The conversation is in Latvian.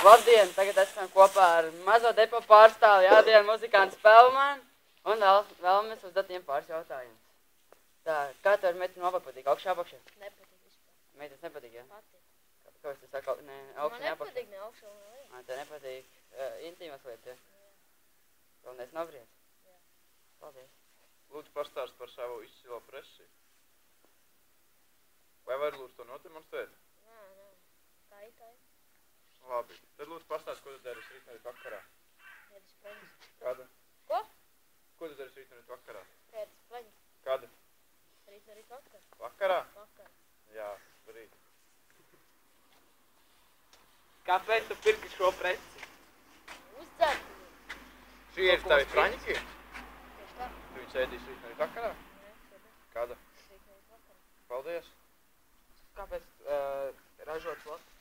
Labdien! Tagad esam kopā ar mazo depo pārstāvi Jādienu muzikānu Spēlmanu un vēlamies uzdot viņiem pāris jautājumus. Tā, kā tev meitene labāk patīk? Augšā, apakšā? Nepatīk vispār. Meitenes nepatīk, jā? Patīk. Kāpēc tu saka, ne augšā, ne apakšā? Man nepatīk ne augšā, ne lejā. Tev nepatīk intīmas lietas, jā? Jā. Galvenais nav briedz? Jā. Paldies. Lūdzu pastāst par savu izcilo presi. Vai var lūdzu to nodemonstrēt? Nē. Tā. Labi. Tad lūdzu pastāst, ko tu dari rīt no rīta vakarā. Pēdas pleņas. Kāda? Ko? Ko tu dari rīt no rīta vakarā? Pēdas pleņas. Kāda? Rīt no rīta vakar. Vakarā? Vakar. Jā, rīt. Kāpēc tu pirki šo preci? Uzdzert. Šī ir tavi praņķi? Tieši tā. Tu viņus ēdīs rīt no rīta vakarā? Nē, šodien. Kāda? Rīt no rīta vakar. Paldies. Kāpēc ražots labs?